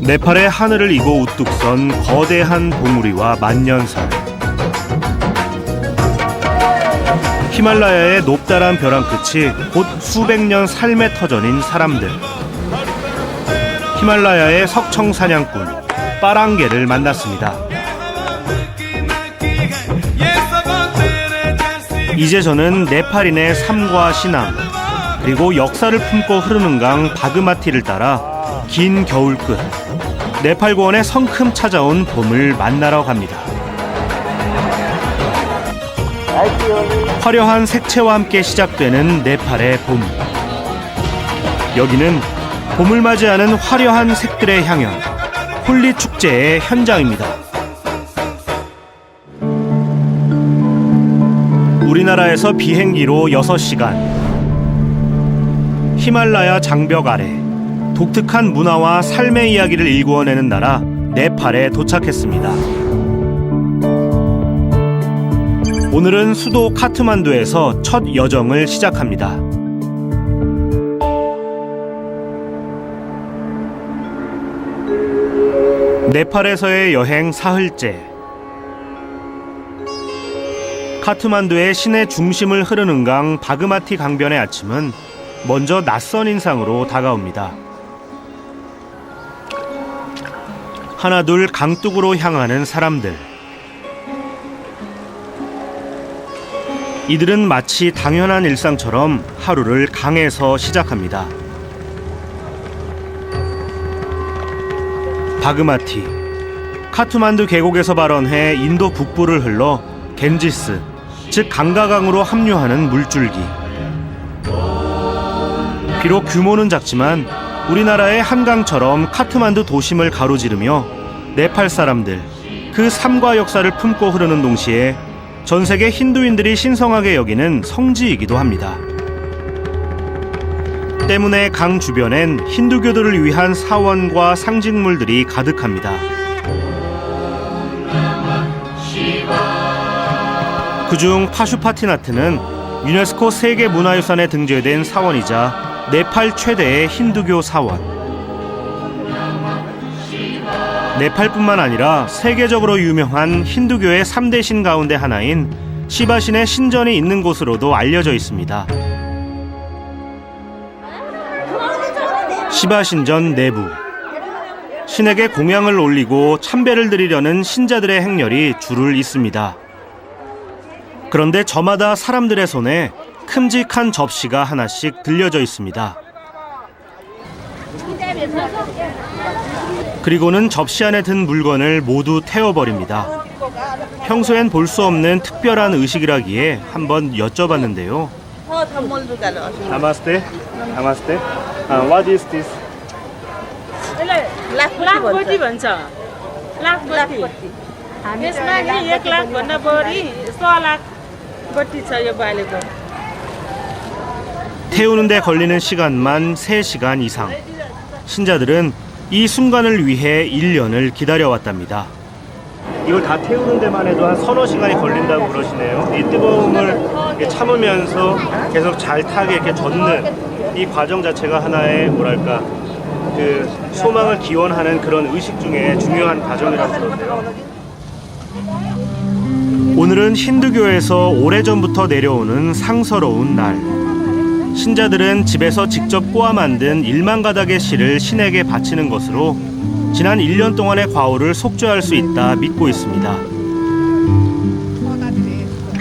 네팔의 하늘을 이고 우뚝 선 거대한 봉우리와 만년설. 히말라야의 높다란 벼랑 끝이 곧 수백 년 삶의 터전인 사람들. 히말라야의 석청 사냥꾼 빠랑게를 만났습니다. 이제 저는 네팔인의 삶과 신앙, 그리고 역사를 품고 흐르는 강 바그마티를 따라 긴 겨울 끝 네팔 고원의 성큼 찾아온 봄을 만나러 갑니다. 화려한 색채와 함께 시작되는 네팔의 봄. 여기는 봄을 맞이하는 화려한 색들의 향연, 홀리 축제의 현장입니다. 우리나라에서 비행기로 6시간, 히말라야 장벽 아래 독특한 문화와 삶의 이야기를 일구어내는 나라 네팔에 도착했습니다. 오늘은 수도 카트만두에서 첫 여정을 시작합니다. 네팔에서의 여행 사흘째. 카트만두의 시내 중심을 흐르는 강 바그마티 강변의 아침은 먼저 낯선 인상으로 다가옵니다. 하나둘 강둑으로 향하는 사람들. 이들은 마치 당연한 일상처럼 하루를 강에서 시작합니다. 바그마티, 카트만두 계곡에서 발원해 인도 북부를 흘러 겐지스, 즉 강가강으로 합류하는 물줄기. 비록 규모는 작지만 우리나라의 한강처럼 카트만두 도심을 가로지르며 네팔 사람들, 그 삶과 역사를 품고 흐르는 동시에 전 세계 힌두인들이 신성하게 여기는 성지이기도 합니다. 때문에 강 주변엔 힌두교도를 위한 사원과 상징물들이 가득합니다. 그중 파슈파티나트는 유네스코 세계문화유산에 등재된 사원이자 네팔 최대의 힌두교 사원. 네팔뿐만 아니라 세계적으로 유명한 힌두교의 3대 신 가운데 하나인 시바신의 신전이 있는 곳으로도 알려져 있습니다. 시바신전 내부. 신에게 공양을 올리고 참배를 드리려는 신자들의 행렬이 줄을 잇습니다. 그런데 저마다 사람들의 손에 큼직한 접시가 하나씩 들려져 있습니다. 그리고는 접시 안에 든 물건을 모두 태워버립니다. 평소엔 볼 수 없는 특별한 의식이라기에 한번 여쭤봤는데요. Namaste. Namaste. What is this? लाखपति भन्छ लाखपति यसमा नि 1,00,000 भन्दा बढी 100,00,000 बत्ती छ यो बालेको. 태우는데 걸리는 시간만 3시간 이상. 신자들은 이 순간을 위해 1년을 기다려왔답니다. 이걸 다 태우는 데만 해도 한 서너 시간이 걸린다고 그러시네요. 이 뜨거움을 참으면서 계속 잘 타게 이렇게 젓는 이 과정 자체가 하나의 뭐랄까 그 소망을 기원하는 그런 의식 중에 중요한 과정이라고 그러세요. 오늘은 힌두교에서 오래전부터 내려오는 상서로운 날. 신자들은 집에서 직접 꼬아 만든 1만 가닥의 실을 신에게 바치는 것으로 지난 1년 동안의 과오를 속죄할 수 있다 믿고 있습니다.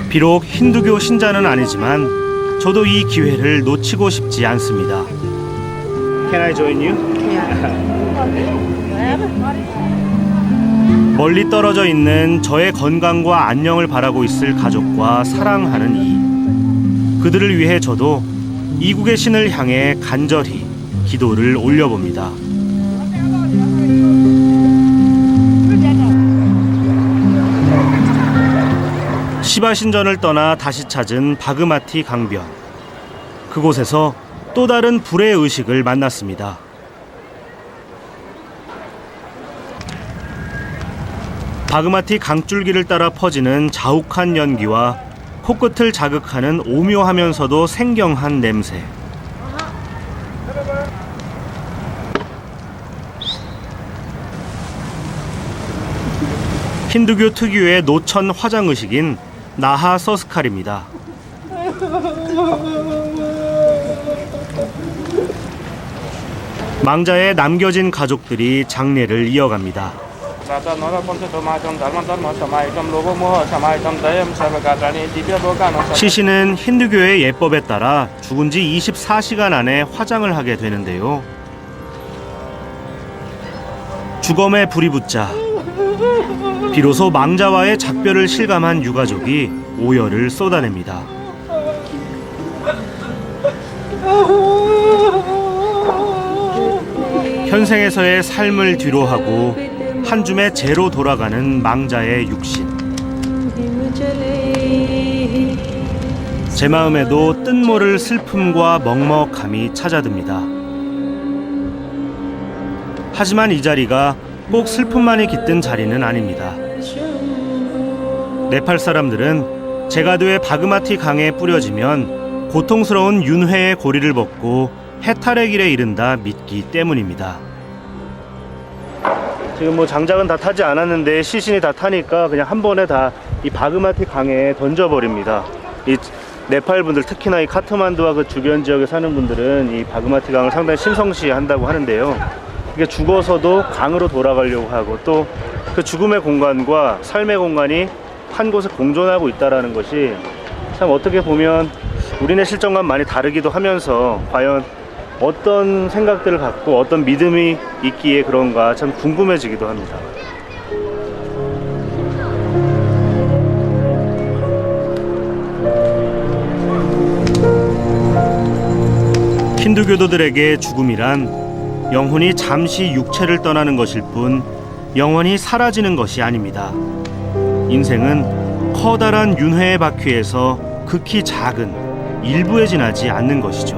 비록 힌두교 신자는 아니지만 저도 이 기회를 놓치고 싶지 않습니다. Can I join you? 멀리 떨어져 있는 저의 건강과 안녕을 바라고 있을 가족과 사랑하는 이. 그들을 위해 저도 이국의 신을 향해 간절히 기도를 올려봅니다. 시바신전을 떠나 다시 찾은 바그마티 강변. 그곳에서 또 다른 불의 의식을 만났습니다. 바그마티 강줄기를 따라 퍼지는 자욱한 연기와 코끝을 자극하는 오묘하면서도 생경한 냄새. 힌두교 특유의 노천 화장 의식인 나하 서스칼입니다. 망자에 남겨진 가족들이 장례를 이어갑니다. 시신은 힌두교의 예법에 따라 죽은 지 24시간 안에 화장을 하게 되는데요. 주검에 불이 붙자 비로소 망자와의 작별을 실감한 유가족이 오열을 쏟아냅니다. 현생에서의 삶을 뒤로하고 한 줌의 재로 돌아가는 망자의 육신. 제 마음에도 뜻모를 슬픔과 먹먹함이 찾아듭니다. 하지만 이 자리가 꼭 슬픔만이 깃든 자리는 아닙니다. 네팔 사람들은 제가도의 바그마티 강에 뿌려지면 고통스러운 윤회의 고리를 벗고 해탈의 길에 이른다 믿기 때문입니다. 지금 뭐 장작은 다 타지 않았는데 시신이 다 타니까 그냥 한 번에 다 이 바그마티 강에 던져버립니다. 이 네팔 분들, 특히나 이 카트만두와 그 주변 지역에 사는 분들은 이 바그마티 강을 상당히 심성시한다고 하는데요. 이게 죽어서도 강으로 돌아가려고 하고 또 그 죽음의 공간과 삶의 공간이 한 곳에 공존하고 있다는 것이 참 어떻게 보면 우리네 실정과 많이 다르기도 하면서 과연 어떤 생각들을 갖고 어떤 믿음이 있기에 그런가 참 궁금해지기도 합니다. 힌두교도들에게 죽음이란 영혼이 잠시 육체를 떠나는 것일 뿐 영원히 사라지는 것이 아닙니다. 인생은 커다란 윤회의 바퀴에서 극히 작은 일부에 지나지 않는 것이죠.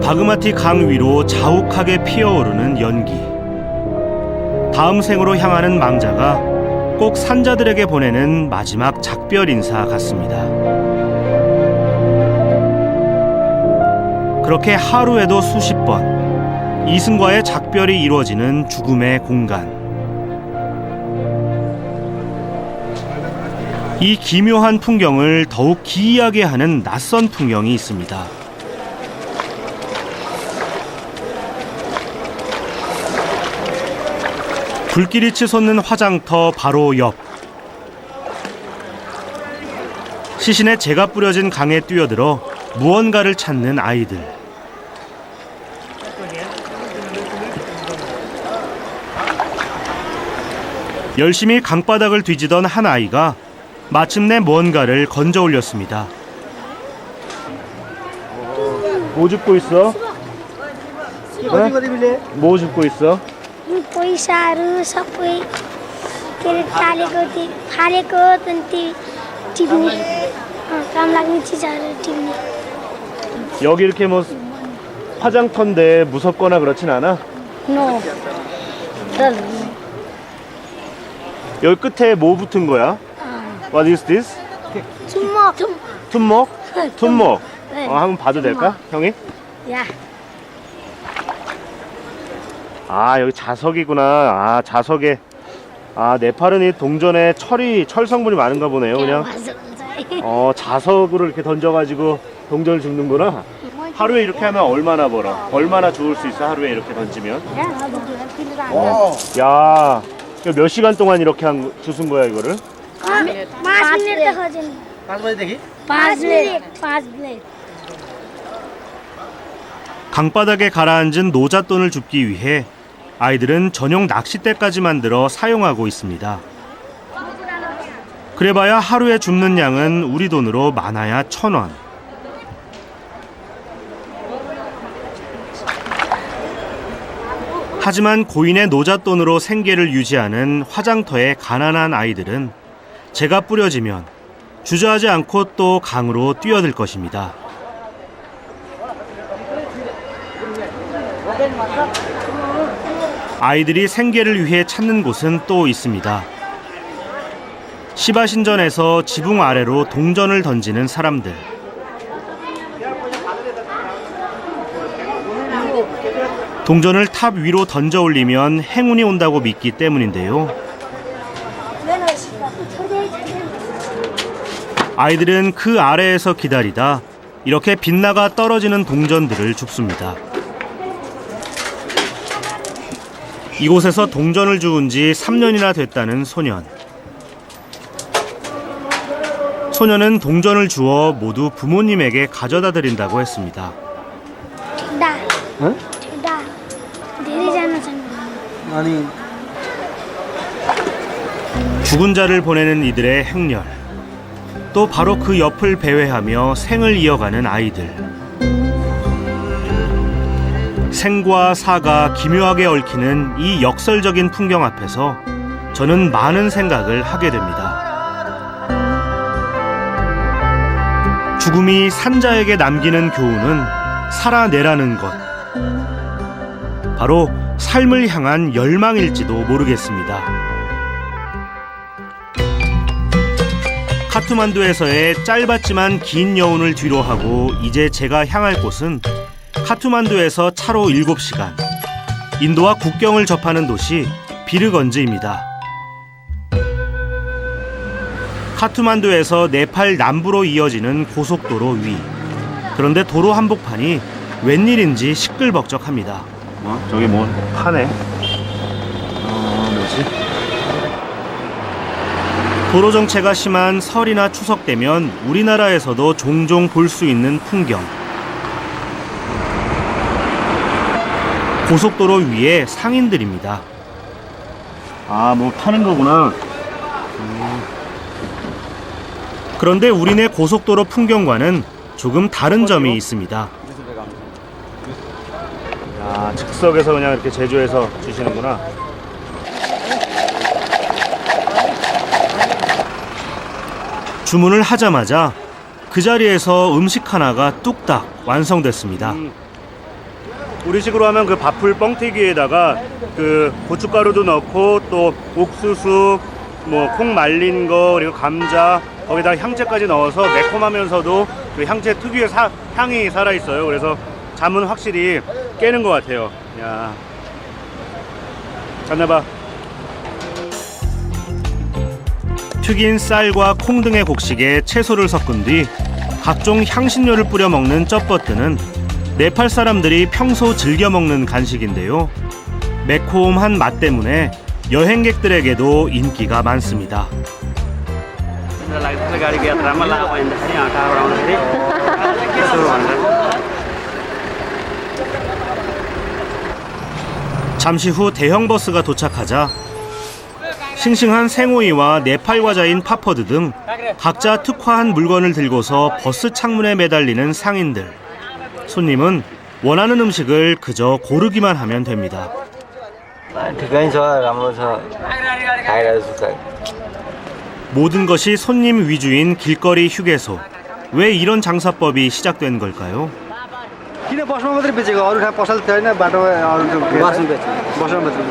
바그마티 강 위로 자욱하게 피어오르는 연기. 다음 생으로 향하는 망자가 꼭 산자들에게 보내는 마지막 작별 인사 같습니다. 그렇게 하루에도 수십 번 이승과의 작별이 이루어지는 죽음의 공간. 이 기묘한 풍경을 더욱 기이하게 하는 낯선 풍경이 있습니다. 불길이 치솟는 화장터 바로 옆. 시신에 재가 뿌려진 강에 뛰어들어 무언가를 찾는 아이들. 열심히 강바닥을 뒤지던 한 아이가 마침내 무언가를 건져 올렸습니다. 뭐 줍고 있어? 네? 뭐 줍고 있어? पैसाहरू सबै के अरे फालेको टिप्ने काम लाग्ने चिजहरू टिप्ने. 여기 이렇게 뭐 화장터인데 무섭거나 그렇진 않아? No. 여기 끝에 뭐 붙은 거야? What is this? 주먹. 툰목? 툰목. 네. 한번 봐도 될까? 형이? 야. 아, 여기 자석이구나. 아, 자석에. 아, 네팔은 이 동전에 철 성분이 많은가 보네요. 그냥 자석으로 이렇게 던져가지고 동전을 줍는구나. 하루에 이렇게 하면 얼마나 벌어? 얼마나 주울 수 있어? 하루에 이렇게 던지면? 야, 이거 몇 시간 동안 이렇게 주순 거야 이거를? 5 मिनट त खोज्नु. 5 बजेदेखि? 5 मिनट. 강바닥에 가라앉은 노잣돈을 줍기 위해 아이들은 전용 낚싯대까지 만들어 사용하고 있습니다. 그래봐야 하루에 줍는 양은 우리 돈으로 많아야 1,000원. 하지만 고인의 노잣돈으로 생계를 유지하는 화장터의 가난한 아이들은 재가 뿌려지면 주저하지 않고 또 강으로 뛰어들 것입니다. 아이들이 생계를 위해 찾는 곳은 또 있습니다. 시바신전에서 지붕 아래로 동전을 던지는 사람들. 동전을 탑 위로 던져 올리면 행운이 온다고 믿기 때문인데요. 아이들은 그 아래에서 기다리다 이렇게 빗나가 떨어지는 동전들을 줍습니다. 이곳에서 동전을 주운 지 3년이나 됐다는 소년. 소년은 동전을 주워 모두 부모님에게 가져다 드린다고 했습니다. 나. 응? 나. धेरै जान छन्। अनि 죽은 자를 보내는 이들의 행렬. 또 바로 그 옆을 배회하며 생을 이어가는 아이들. 생과 사가 기묘하게 얽히는 이 역설적인 풍경 앞에서 저는 많은 생각을 하게 됩니다. 죽음이 산자에게 남기는 교훈은 살아내라는 것. 바로 삶을 향한 열망일지도 모르겠습니다. 카트만두에서의 짧았지만 긴 여운을 뒤로하고 이제 제가 향할 곳은 카트만두에서 차로 7시간, 인도와 국경을 접하는 도시 비르건즈입니다. 카트만두에서 네팔 남부로 이어지는 고속도로 위. 그런데 도로 한복판이 웬일인지 시끌벅적합니다. 저기 뭐 파네. 뭐지? 도로 정체가 심한 설이나 추석 되면 우리나라에서도 종종 볼 수 있는 풍경. 고속도로 위에 상인들입니다. 아, 뭐 파는 거구나. 그런데 우리네 고속도로 풍경과는 조금 다른 점이 있습니다. 아, 즉석에서 그냥 이렇게 제조해서 주시는구나. 주문을 하자마자 그 자리에서 음식 하나가 뚝딱 완성됐습니다. 우리식으로 하면 그 밥풀 뻥튀기에다가 그 고춧가루도 넣고 또 옥수수, 뭐 콩 말린 거 그리고 감자 거기다 향채까지 넣어서 매콤하면서도 그 향채 특유의 향이 살아 있어요. 그래서 잠은 확실히 깨는 것 같아요. 야, 잠나봐. 튀긴 쌀과 콩 등의 곡식에 채소를 섞은 뒤 각종 향신료를 뿌려 먹는 쩌버뜨는 네팔 사람들이 평소 즐겨 먹는 간식인데요. 매콤한 맛 때문에 여행객들에게도 인기가 많습니다. 잠시 후 대형 버스가 도착하자 싱싱한 생오이와 네팔 과자인 파퍼드 등 각자 특화한 물건을 들고서 버스 창문에 매달리는 상인들. 손님은 원하는 음식을 그저 고르기만 하면 됩니다. ठिकै छ राम्रो छ खाइरहेको छु 모든 것이 손님 위주인 길거리 휴게소. 왜 이런 장사법이 시작된 걸까요? किन बसमा मात्रै बेचेको अरू ठाउँ पसल छैन बाटोमा अरू बसमा बेच्नु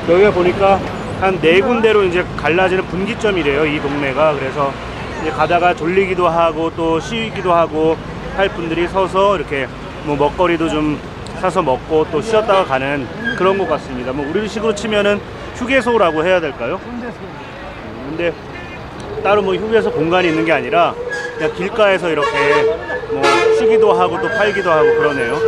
여기가 보니까 한 4군데로 이제 갈라지는 분기점이래요, 이 동네가. 그래서 이제 가다가 졸리기도 하고 또 쉬기도 하고 할 분들이 서서 이렇게 뭐 먹거리도 좀 사서 먹고 또 쉬었다가 가는 그런 것 같습니다. 뭐 우리식으로 치면은 휴게소라고 해야 될까요? 근데 따로 뭐 휴게소 공간이 있는 게 아니라 그냥 길가에서 이렇게 뭐 쉬기도 하고 또 팔기도 하고 그러네요.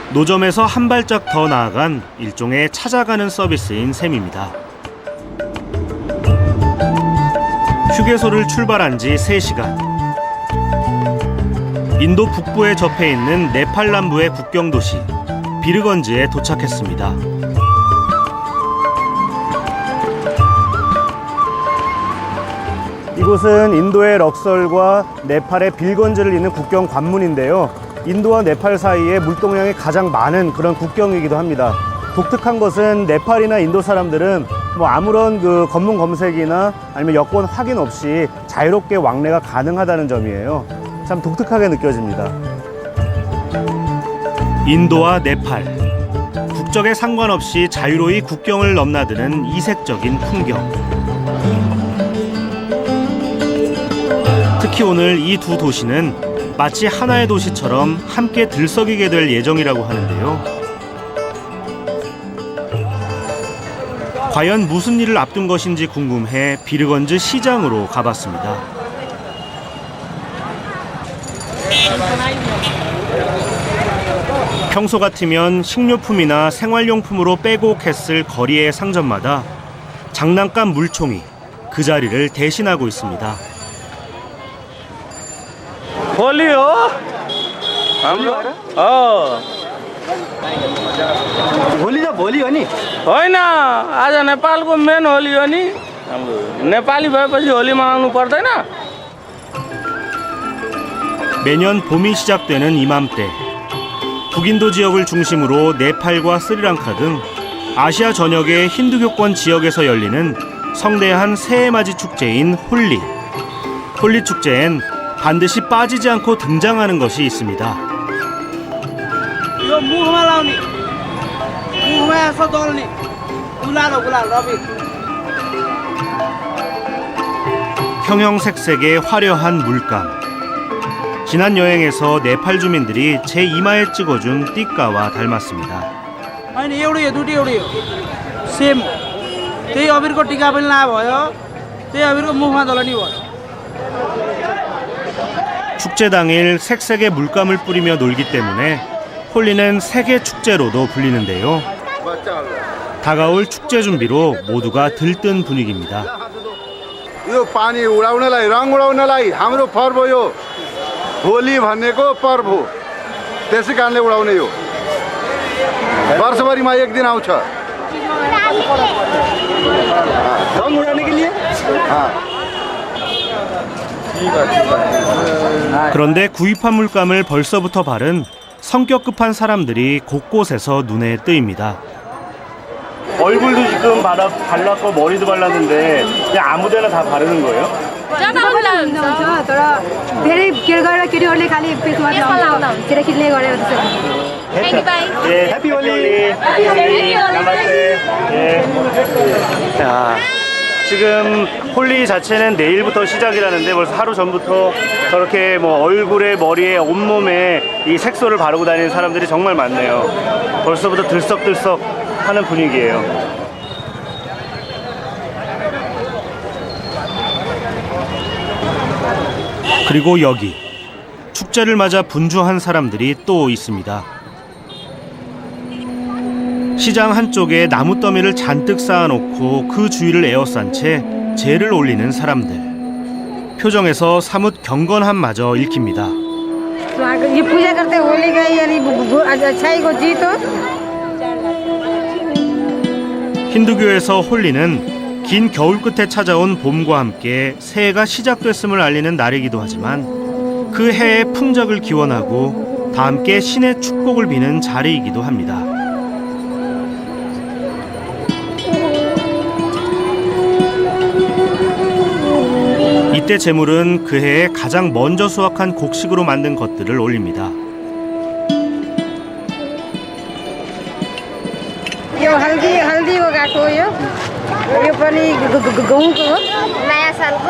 노점에서 한 발짝 더 나아간 일종의 찾아가는 서비스인 셈입니다. 휴게소를 출발한 지 3시간. 인도 북부에 접해 있는 네팔 남부의 국경 도시 비르건즈에 도착했습니다. 이곳은 인도의 럭설과 네팔의 빌건즈를 잇는 국경 관문인데요. 인도와 네팔 사이에 물동량이 가장 많은 그런 국경이기도 합니다. 독특한 것은 네팔이나 인도 사람들은 뭐 아무런 그 검문 검색이나 아니면 여권 확인 없이 자유롭게 왕래가 가능하다는 점이에요. 참 독특하게 느껴집니다. 인도와 네팔. 국적에 상관없이 자유로이 국경을 넘나드는 이색적인 풍경. 특히 오늘 이 두 도시는 마치 하나의 도시처럼 함께 들썩이게 될 예정이라고 하는데요. 과연 무슨 일을 앞둔 것인지 궁금해 비르건즈 시장으로 가봤습니다. 평소 같으면 식료품이나 생활용품으로 빼곡했을 거리의 상점마다 장난감 물총이 그 자리를 대신하고 있습니다. होली हो हाम्रो होली त भोलि हो नि होइन आज नेपालको मेन होली हो नि हाम्रो नेपाली भएपछि होली मनाउनु पर्दैन 매년 봄이 시작되는 이맘때 북인도 지역을 중심으로 네팔과 스리랑카 등 아시아 전역의 힌두교권 지역에서 열리는 성대한 새해맞이 축제인 홀리. 홀리 축제엔 반드시 빠지지 않고 등장하는 것이 있습니다. यो मुखमा लाउने मुखमा यसो दल्ने गुलाल हो गुलाल रवि 형형색색의 화려한 물감. 지난 여행에서 네팔 주민들이 제 이마에 찍어준 띠까와 닮았습니다. होइन एउटै हो दुइटै एउटै हो सेम त्यही अबिरको टिका पनि ला भयो त्यही अबिरको मुखमा दलनी भयो 축제 당일 색색의 물감을 뿌리며 놀기 때문에 홀리는 세계 축제로도 불리는데요. 다가올 축제 준비로 모두가 들뜬 분위기입니다. यो पानी उडाउनलाई रङ उडाउनलाई हाम्रो पर्व यो होली भन्नेको पर्व हो त्यसै कारणले उडाउने यो वर्षभरिमा एक दिन आउँछ रङ उडाउने के लिए 그런데 구입한 물감을 벌써부터 바른 성격 급한 사람들이 곳곳에서 눈에 띄입니다. 얼굴도 지금 발랐고 머리도 발랐는데 그냥 아무데나 다 바르는 거예요? हुन्छ तर धेरै केयर गरेर केटीहरूले खालि पेटमा केटाकेटीले गरेर 예, 해피 홀리. 나마스테. 예. 자, 지금 홀리 자체는 내일부터 시작이라는데 벌써 하루 전부터 저렇게 뭐 얼굴에 머리에 온몸에 이 색소를 바르고 다니는 사람들이 정말 많네요. 벌써부터 들썩들썩 하는 분위기예요. 그리고 여기 축제를 맞아 분주한 사람들이 또 있습니다. 시장 한쪽에 나무 더미를 잔뜩 쌓아놓고 그 주위를 에워싼 채 재를 올리는 사람들. 표정에서 사뭇 경건함마저 읽힙니다. यो पूजा गर्दै होलीका अनि अच्छाइको जित हो 힌두교에서 홀리는 긴 겨울 끝에 찾아온 봄과 함께 새해가 시작됐음을 알리는 날이기도 하지만 그 해의 풍작을 기원하고 다 함께 신의 축복을 비는 자리이기도 합니다. 이때 제물은 그 해에 가장 먼저 수확한 곡식으로 만든 것들을 올립니다. यो हल्दीको गाठो यो पनि गहुँको हो नयाँ सालको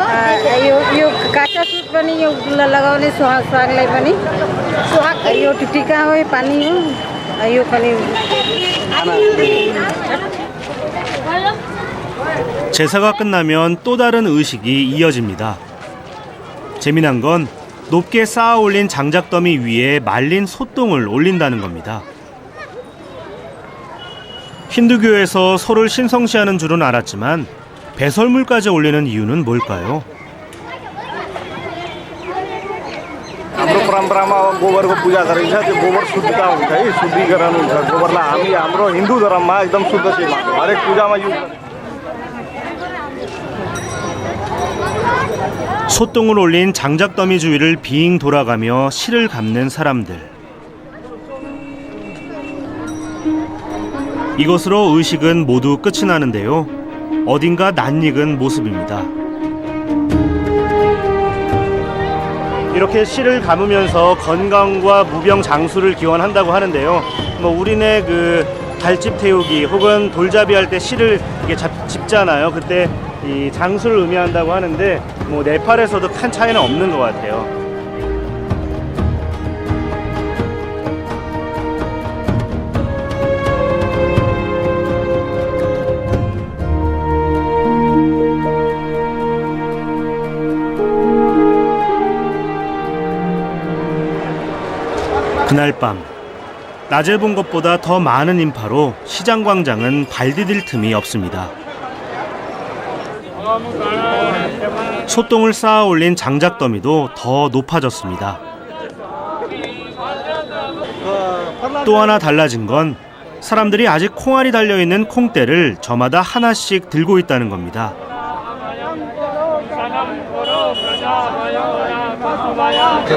यो काँचा सुट पनि यो लगाउने सुहागलाई पनि सुहाग यो टिका हो यो पानी हो यो पनि 제사가 끝나면 또 다른 의식이 이어집니다. 재미난 건 높게 쌓아 올린 장작더미 위에 말린 소똥을 올린다는 겁니다. 힌두교에서 소를 신성시하는 줄은 알았지만 배설물까지 올리는 이유는 뭘까요? हाम्रो परम्परामा गोबरको पूजा गरिन्छ त्यो गोबर शुद्धता हुन्छ है शुद्धिकरण हुन्छ गोबरलाई हामी हाम्रो हिन्दू धर्ममा एकदम शुद्ध चाहिँ मान्छौँ हरेक पूजामा युज 소똥을 올린 장작더미 주위를 빙 돌아가며 실을 감는 사람들. 이것으로 의식은 모두 끝이 나는데요. 어딘가 낯익은 모습입니다. 이렇게 실을 감으면서 건강과 무병장수를 기원한다고 하는데요. 뭐 우리네 그 달집 태우기 혹은 돌잡이 할 때 실을 이게 집잖아요. 그때 이 장수를 의미한다고 하는데 뭐 네팔에서도 큰 차이는 없는 것 같아요. 그날 밤 낮에 본 것보다 더 많은 인파로 시장 광장은 발 디딜 틈이 없습니다. 소똥을 쌓아 올린 장작 더미도 더 높아졌습니다. 또 하나 달라진 건 사람들이 아직 콩알이 달려있는 콩대를 저마다 하나씩 들고 있다는 겁니다.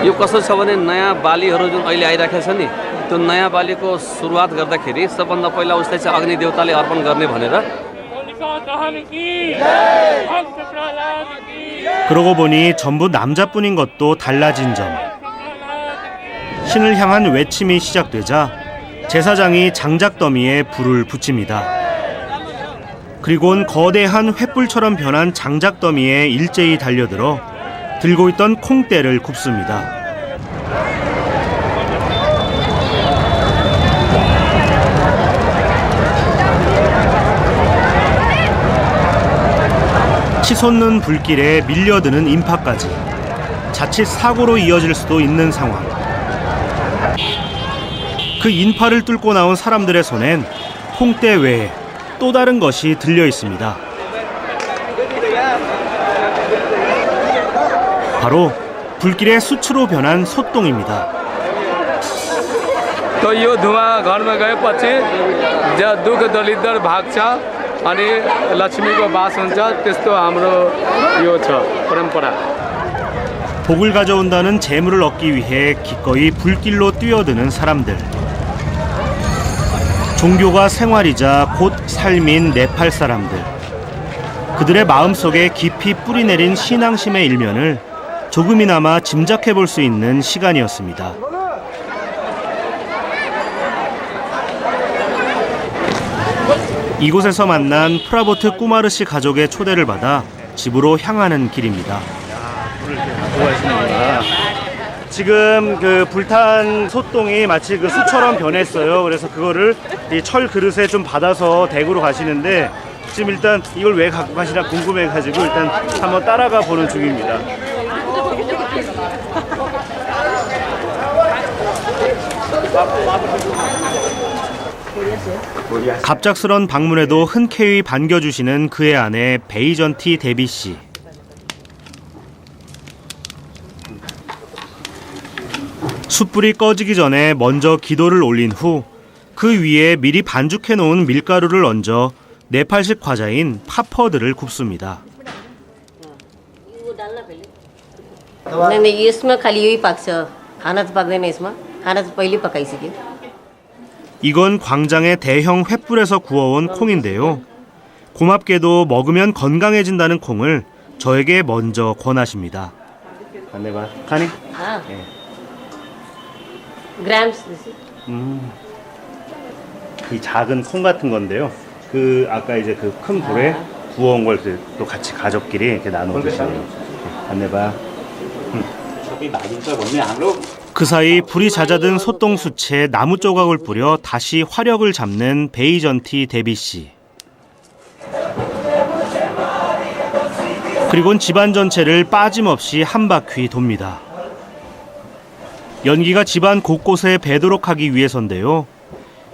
यो कसो छ भने नयाँ बालीहरू जुन अहिले आइराखेको छ नि त्यो नयाँ बालीको सुरुवात गर्दाखेरि सबभन्दा पहिला उसलाई चाहिँ अग्नि देवताले अर्पण गर्ने भनेर 그러고 보니 전부 남자뿐인 것도 달라진 점. 신을 향한 외침이 시작되자 제사장이 장작 더미에 불을 붙입니다. 그리고는 거대한 횃불처럼 변한 장작 더미에 일제히 달려들어 들고 있던 콩대를 굽습니다. 치솟는 불길에 밀려드는 인파까지 자칫 사고로 이어질 수도 있는 상황. 그 인파를 뚫고 나온 사람들의 손엔 콩대 외에 또 다른 것이 들려 있습니다. 바로 불길의 수치로 변한 소똥입니다. तो यो धुवा घरमा गएपछि जहाँ दुःख दलिद्र भाग्छ अनि लक्ष्मीको बास हुन्छ त्यस्तो हाम्रो यो छ परम्परा. 복을 가져온다는 재물을 얻기 위해 기꺼이 불길로 뛰어드는 사람들. 종교가 생활이자 곧 삶인 네팔 사람들. 그들의 마음속에 깊이 뿌리내린 신앙심의 일면을 조금이나마 짐작해 볼 수 있는 시간이었습니다. 이곳에서 만난 프라보트 꾸마르 씨 가족의 초대를 받아 집으로 향하는 길입니다. 불을 이렇게 갖고 가시는구나. 지금 그 불탄 소똥이 마치 그 수처럼 변했어요. 그래서 그거를 이 철 그릇에 좀 받아서 댁으로 가시는데 지금 일단 이걸 왜 갖고 가시나 궁금해가지고 일단 한번 따라가 보는 중입니다. 갑작스런 방문에도 흔쾌히 반겨주시는 그의 아내 베이전티 데비 씨. 숯불이 꺼지기 전에 먼저 기도를 올린 후 그 위에 미리 반죽해 놓은 밀가루를 얹어 네팔식 과자인 파퍼드를 굽습니다. नहीं इसमें खाली यही पाक्छ खाना त पाक्दैन यसमा खाना त पहिले पकाइसक्यो. 이건 광장의 대형 횃불에서 구워온 콩인데요. 고맙게도 먹으면 건강해진다는 콩을 저에게 먼저 권하십니다. 안내봐. 가니? हाँ ग्राम्स 이 작은 콩 같은 건데요. 그 아까 이제 그 큰 불에 구워온 걸 또 같이 가족끼리 이렇게 나눠 드시네요. 안내봐. 그 사이 불이 잦아든 소똥수채에 나무 조각을 뿌려 다시 화력을 잡는 베이전티 데비 씨. 그리곤 집안 전체를 빠짐없이 한 바퀴 돕니다. 연기가 집안 곳곳에 배도록 하기 위해서인데요.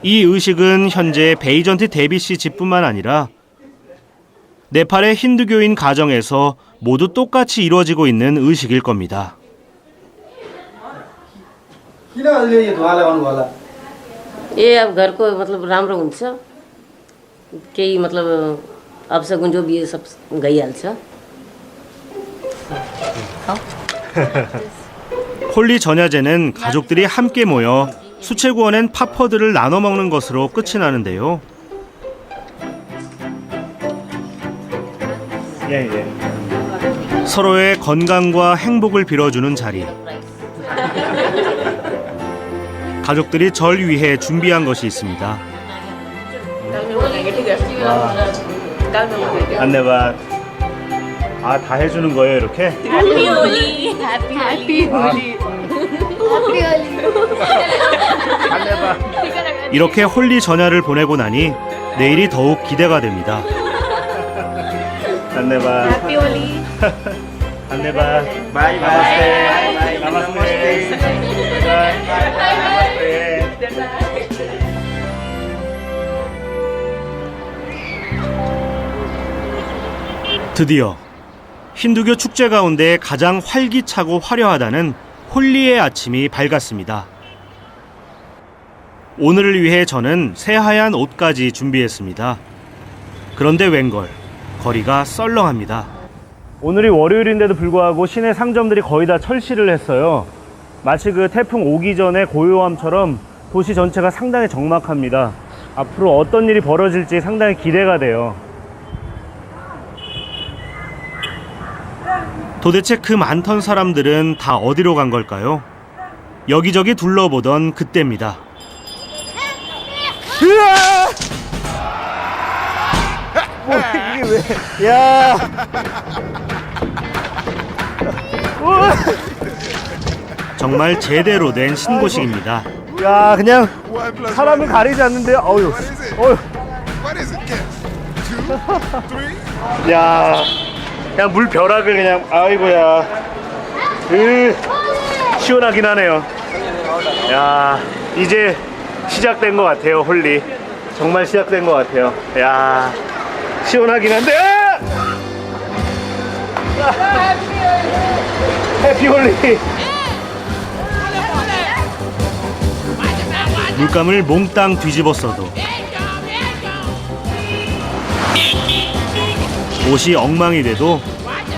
이 의식은 현재 베이전티 데비 씨 집뿐만 아니라 네팔의 힌두교인 가정에서 모두 똑같이 이루어지고 있는 의식일 겁니다. किन अहिले यो धुवा लगाउनु होला? ये अब घर को मतलब राम्रो हुन्छ केही मतलब अपशगुन जो भी सब गइहाल्छ. 홀리 전야제는 가족들이 함께 모여 수채 구워낸 파퍼드를 나눠 먹는 것으로 끝이 나는데요. 예. 서로의 건강과 행복을 빌어주는 자리. 가족들이 절 위해 준비한 것이 있습니다. 안내봐. 아, 다 해주는 거예요, 이렇게? Happy Holi. Happy Holi. 이렇게 홀리 전야를 보내고 나니 내일이 더욱 기대가 됩니다. 안내봐. Happy Holi. 안내봐. 바이. 나마스테. 나마스테. 바이. 드디어 힌두교 축제 가운데 가장 활기차고 화려하다는 홀리의 아침이 밝았습니다. 오늘을 위해 저는 새하얀 옷까지 준비했습니다. 그런데 웬걸 거리가 썰렁합니다. 오늘이 월요일인데도 불구하고 시내 상점들이 거의 다 철시를 했어요. 마치 그 태풍 오기 전에 고요함처럼 도시 전체가 상당히 적막합니다. 앞으로 어떤 일이 벌어질지 상당히 기대가 돼요. 도대체 그 많던 사람들은 다 어디로 간 걸까요? 여기저기 둘러보던 그때입니다. 이게 왜? 야! 정말 제대로 된 신고식입니다. 야, 그냥 사람을 가리지 않는데요. 어휴. 야, 그냥 물 벼락을 그냥 아이고야. 시원하긴 하네요. 야, 이제 시작된 것 같아요. 홀리. 정말 시작된 것 같아요. 야, 시원하긴 한데. 해피 홀리. 물감을 몽땅 뒤집어 써도 옷이 엉망이 돼도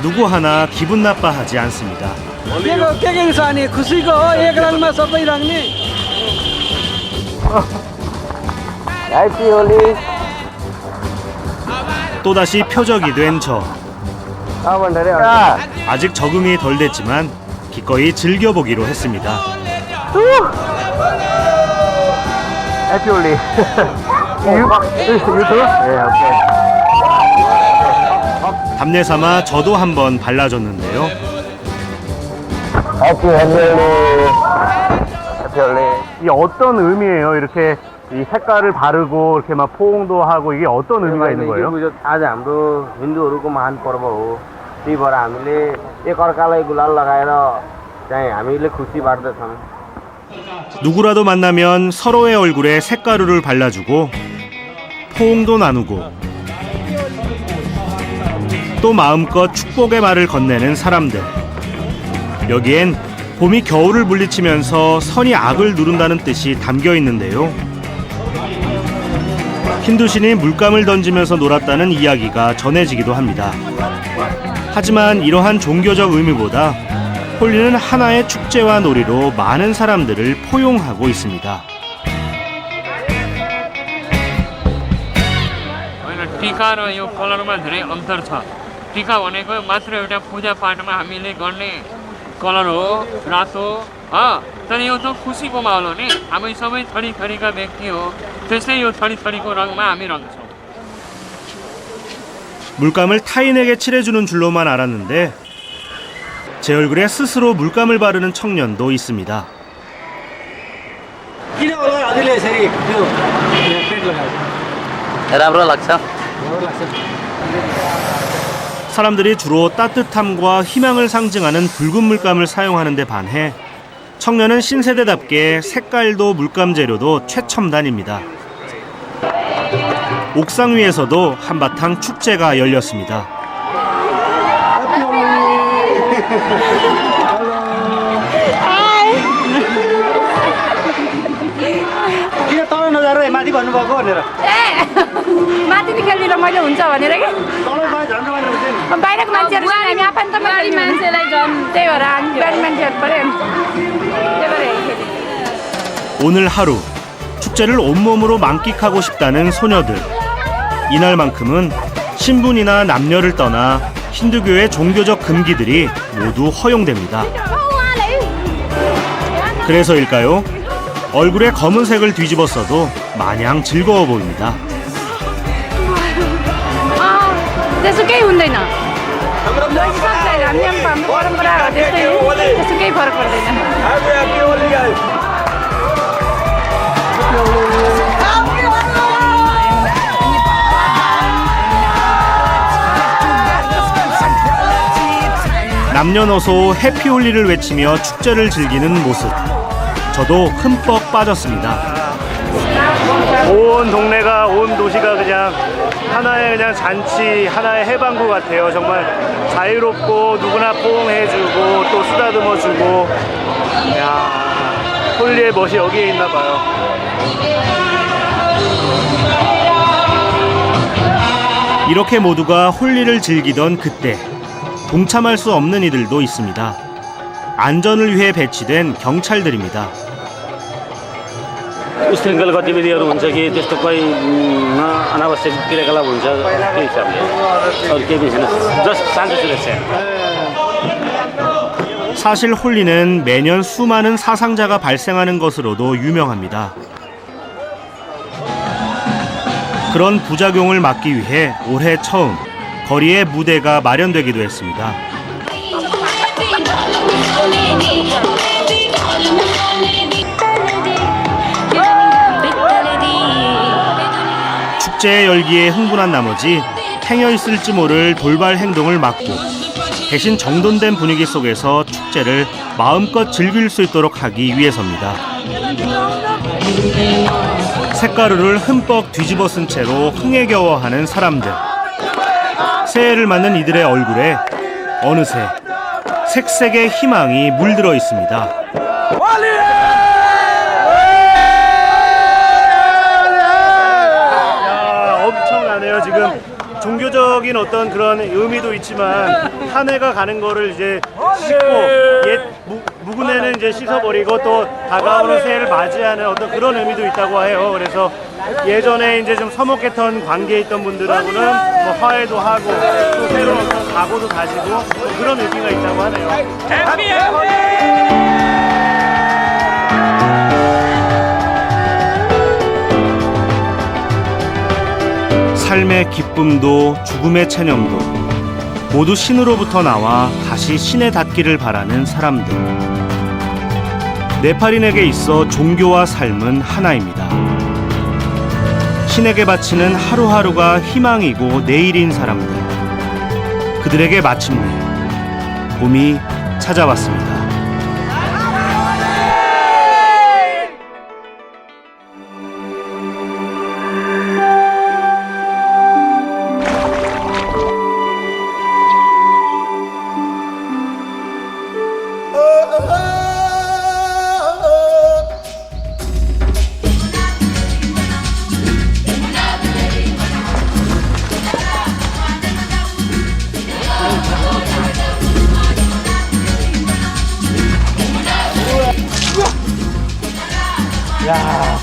누구 하나 기분 나빠하지 않습니다. 또다시 표적이 된 저. 아직 적응이 덜 됐지만 기꺼이 즐겨보기로 했습니다. 해피 홀리. 답례 삼아 저도 한번 발라줬는데요. 해피 홀리. 이게 어떤 의미예요? 이렇게 이 색깔을 바르고 이렇게 막 포옹도 하고 이게 어떤 의미가 있는 거예요? आज हाम्रो हिन्दूहरूको महान पर्व हो त्यही भएर हामीले एकअर्कालाई गुलाल लगाएर चाहिँ हामीले खुसी बाँड्दछौँ 누구라도 만나면 서로의 얼굴에 색가루를 발라주고 포옹도 나누고 또 마음껏 축복의 말을 건네는 사람들. 여기엔 봄이 겨울을 물리치면서 선이 악을 누른다는 뜻이 담겨 있는데요. 힌두신이 물감을 던지면서 놀았다는 이야기가 전해지기도 합니다. 하지만 이러한 종교적 의미보다 홀리는 하나의 축제와 놀이로 많은 사람들을 포용하고 있습니다. टीका र यो कलरमा धेरै अन्तर छ। टीका भनेको मात्र एउटा पूजापाठमा हामीले गर्ने कलर हो, रातो। तर यो त खुसीको माहौल हो नि, हामी सबै थरी थरीका व्यक्ति हो, त्यसै यो थरी थरीको रङमा हामी रङ्छौँ। 물감을 타인에게 칠해주는 줄로만 알았는데 제 얼굴에 스스로 물감을 바르는 청년도 있습니다. राम्रो लाग्छ। 사람들이 주로 따뜻함과 희망을 상징하는 붉은 물감을 사용하는 데 반해 청년은 신세대답게 색깔도 물감 재료도 최첨단입니다. 옥상 위에서도 한바탕 축제가 열렸습니다. किन तल नजाएर माथि भन्नुभएको भनेर माथि निकालेर मैले हुन्छ भनेर के बाहिरको मान्छेहरू हामी आफन्तमा मान्छेलाई झन् त्यही भएर हामी बाहिर मान्छेहरू पऱ्यो 오늘 하루 축제를 온몸으로 만끽하고 싶다는 소녀들. 이날만큼은 신분이나 남녀를 떠나 힌두교의 종교적 금기들이 모두 허용됩니다. 그래서일까요? 얼굴에 검은색을 뒤집어 써도 마냥 즐거워 보입니다. त्यसो केही हुँदैन हामी हाम्रो परम्परा हो त्यस्तै हो त्यसो केही फरक पर्दैन 남녀노소 해피홀리를 외치며 축제를 즐기는 모습. 저도 흠뻑 빠졌습니다. 온 동네가, 온 도시가 그냥 하나의 그냥 잔치, 하나의 해방구 같아요. 정말 자유롭고 누구나 포옹해주고 또 쓰다듬어주고. 야, 홀리의 멋이 여기에 있나 봐요. 이렇게 모두가 홀리를 즐기던 그때 동참할 수 없는 이들도 있습니다. 안전을 위해 배치된 경찰들입니다. स्थगल गतिविधिहरू हुन्छ कि त्यस्तो कोही अनावश्यक क्रियाकलाप हुन्छ त्यही हिसाबले अरू केही पनि छैन जस्ट शान्ति सुरक्षा 사실 홀리는 매년 수많은 사상자가 발생하는 것으로도 유명합니다. 그런 부작용을 막기 위해 올해 처음 거리에 무대가 마련되기도 했습니다. 축제 열기에 흥분한 나머지 행여 있을지 모를 돌발 행동을 막고 대신 정돈된 분위기 속에서 축제를 마음껏 즐길 수 있도록 하기 위해서입니다. 색가루를 흠뻑 뒤집어 쓴 채로 흥에 겨워하는 사람들. 새해를 맞는 이들의 얼굴에 어느새 색색의 희망이 물들어 있습니다. 엄청나네요. 지금 종교적인 어떤 그런 의미도 있지만 한 해가 가는 거를 이제 씻고 옛 묵은 해는 이제 씻어버리고 또 다가오는 새해를 맞이하는 어떤 그런 의미도 있다고 해요. 그래서 예전에 이제 좀 서먹했던 관계에 있던 분들하고는 뭐 화해도 하고 또 새로운 어떤 각오도 다지고 또 그런 의미가 있다고 하네요. 삶의 기쁨도 죽음의 체념도 모두 신으로부터 나와 다시 신에 닿기를 바라는 사람들. 네팔인에게 있어 종교와 삶은 하나입니다. 신에게 바치는 하루하루가 희망이고 내일인 사람들. 그들에게 마침내 봄이 찾아왔습니다. 야,